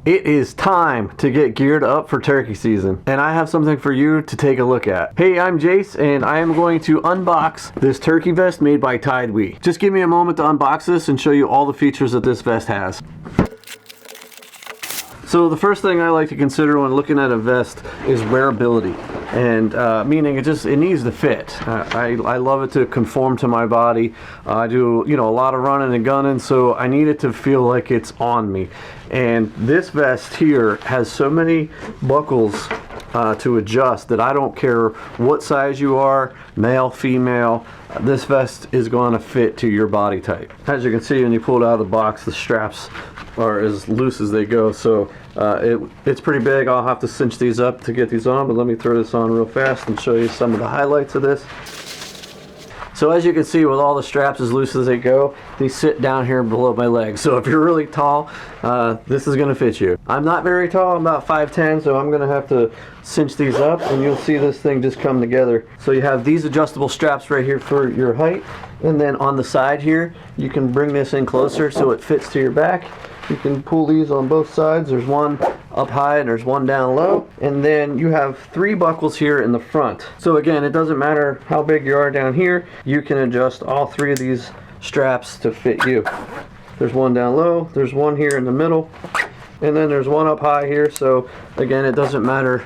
It is time to get geared up for turkey season, and I have something for you to take a look at. Hey, I'm Jase, and I am going to unbox this turkey vest made by TideWe. Just give me a moment to unbox this and show you all the features that this vest has. So the first thing I like to consider when looking at a vest is wearability, and meaning it needs to fit. I love it to conform to my body. I do a lot of running and gunning, so I need it to feel like it's on me. And this vest here has so many buckles to adjust that I don't care what size you are, male, female, this vest is going to fit to your body type. As you can see, when you pull it out of the box, the straps are as loose as they go, so it's pretty big. I'll have to cinch these up to get these on, but let me throw this on real fast and show you some of the highlights of this. So as you can see, with all the straps as loose as they go, they sit down here below my legs. So if you're really tall, this is going to fit you. I'm not very tall, I'm about 5'10", so I'm going to have to cinch these up, and you'll see this thing just come together. So you have these adjustable straps right here for your height, and then on the side here, you can bring this in closer so it fits to your back. You can pull these on both sides. There's one up high and there's one down low. And then you have 3 buckles here in the front. So again, it doesn't matter how big you are down here. You can adjust all 3 of these straps to fit you. There's one down low. There's one here in the middle. And then there's one up high here. So again, it doesn't matter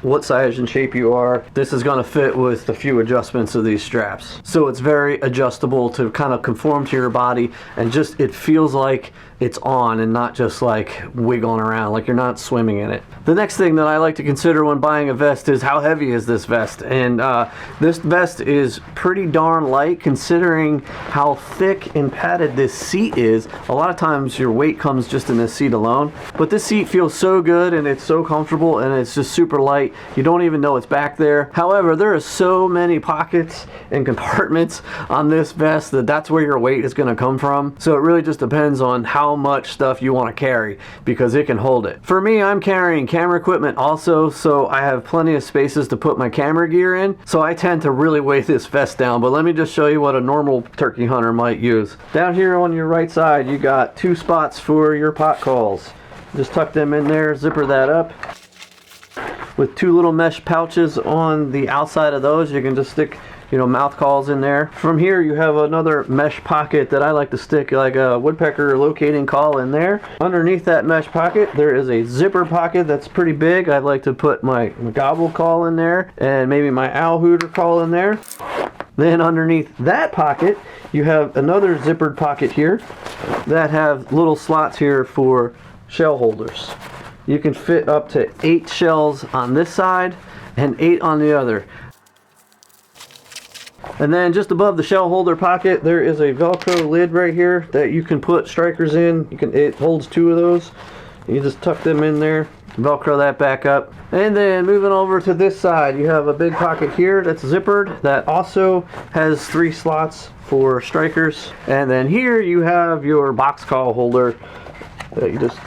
what size and shape you are. This is going to fit with a few adjustments of these straps. So it's very adjustable to kind of conform to your body, and just it feels like it's on and not just like wiggling around, like you're not swimming in it. The next thing that I like to consider when buying a vest is how heavy is this vest, and this vest is pretty darn light considering how thick and padded this seat is. A lot of times your weight comes just in this seat alone, but this seat feels so good and it's so comfortable and it's just super light. You don't even know it's back there. However, there are so many pockets and compartments on this vest that's where your weight is going to come from. So it really just depends on how much stuff you want to carry, because it can hold it. For me, I'm carrying camera equipment also, so I have plenty of spaces to put my camera gear in, so I tend to really weigh this vest down. But let me just show you what a normal turkey hunter might use. Down here on your right side, you got 2 spots for your pot calls. Just tuck them in there, zipper that up. With 2 little mesh pouches on the outside of those, you can just stick mouth calls in there. From here you have another mesh pocket that I like to stick like a woodpecker locating call in there. Underneath that mesh pocket there is a zipper pocket that's pretty big. I'd like to put my gobble call in there and maybe my owl hooter call in there. Then underneath that pocket you have another zippered pocket here that have little slots here for shell holders. You can fit up to 8 shells on this side and 8 on the other. And then just above the shell holder pocket there is a Velcro lid right here that you can put strikers in. It holds 2 of those. You just tuck them in there, Velcro that back up. And then moving over to this side, you have a big pocket here that's zippered that also has 3 slots for strikers. And then here you have your box call holder that you just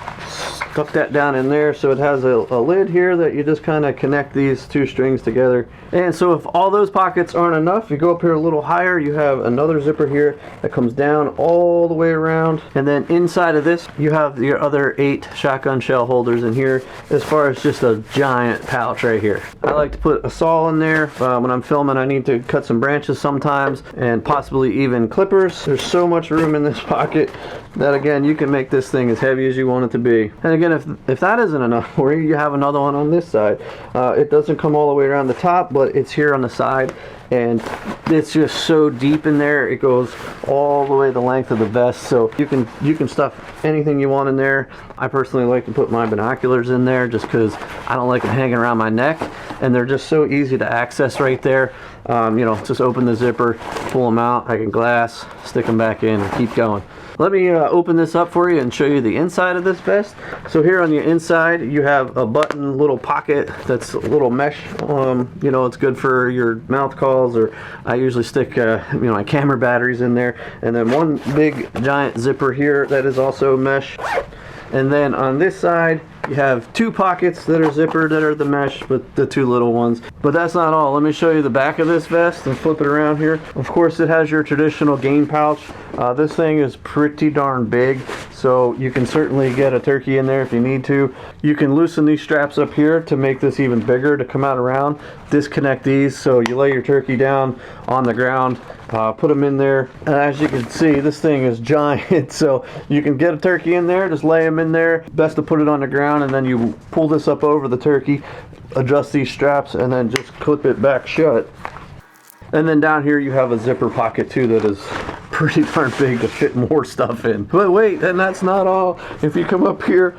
tuck that down in there, so it has a lid here that you just kind of connect these 2 strings together. And so if all those pockets aren't enough, you go up here a little higher, you have another zipper here that comes down all the way around, and then inside of this you have your other 8 shotgun shell holders in here, as far as just a giant pouch right here. I like to put a saw in there. When I'm filming I need to cut some branches sometimes, and possibly even clippers. There's so much room in this pocket that again you can make this thing as heavy as you want it to be. And again, if that isn't enough for you, you have another one on this side. It doesn't come all the way around the top, but it's here on the side, and it's just so deep in there. It goes all the way the length of the vest, so you can stuff anything you want in there. I personally like to put my binoculars in there just because I don't like them hanging around my neck, and they're just so easy to access right there. Just open the zipper, pull them out, I can glass, stick them back in, and keep going. Let me open this up for you and show you the inside of this vest. So here on the inside you have a button little pocket that's a little mesh. It's good for your mouth calls, or I usually stick my camera batteries in there. And then one big giant zipper here that is also mesh. And then on this side you have 2 pockets that are zippered that are the mesh, but the 2 little ones. But that's not all. Let me show you the back of this vest and flip it around here. Of course it has your traditional game pouch. This thing is pretty darn big, so you can certainly get a turkey in there if you need to. You can loosen these straps up here to make this even bigger to come out around. Disconnect these so you lay your turkey down on the ground, put them in there, and as you can see, this thing is giant, so you can get a turkey in there, just lay them in there. Best to put it on the ground, and then you pull this up over the turkey, adjust these straps, and then just clip it back shut. And then down here you have a zipper pocket too that is pretty darn big to fit more stuff in. But wait, and that's not all. If you come up here,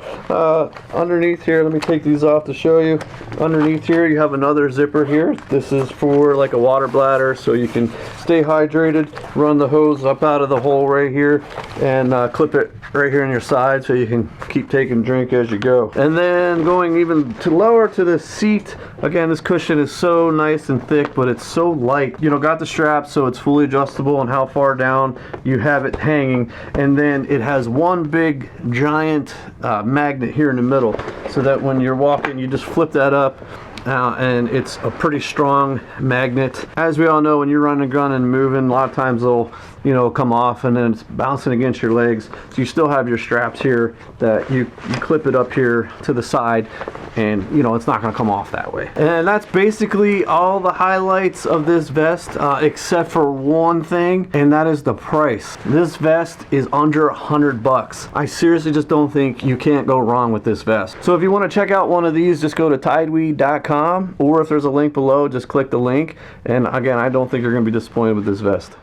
underneath here, let me take these off to show you. Underneath here you have another zipper here. This is for like a water bladder, so you can stay hydrated, run the hose up out of the hole right here, and clip it right here on your side so you can keep taking drink as you go. And then going even to lower to the seat, again, this cushion is so nice and thick, but it's so light. You know, got the strap so it's fully adjustable on how far down you have it hanging, and then it has one big giant magnet here in the middle, so that when you're walking you just flip that up, and it's a pretty strong magnet. As we all know, when you're running a gun and moving, a lot of times they'll, you know, come off and then it's bouncing against your legs. So you still have your straps here that you clip it up here to the side, and you know it's not going to come off that way. And that's basically all the highlights of this vest, except for one thing, and that is the price. This vest is under $100. I seriously just don't think you can't go wrong with this vest. So if you want to check out one of these, just go to TideWe.com, or if there's a link below, just click the link. And again, I don't think you're going to be disappointed with this vest.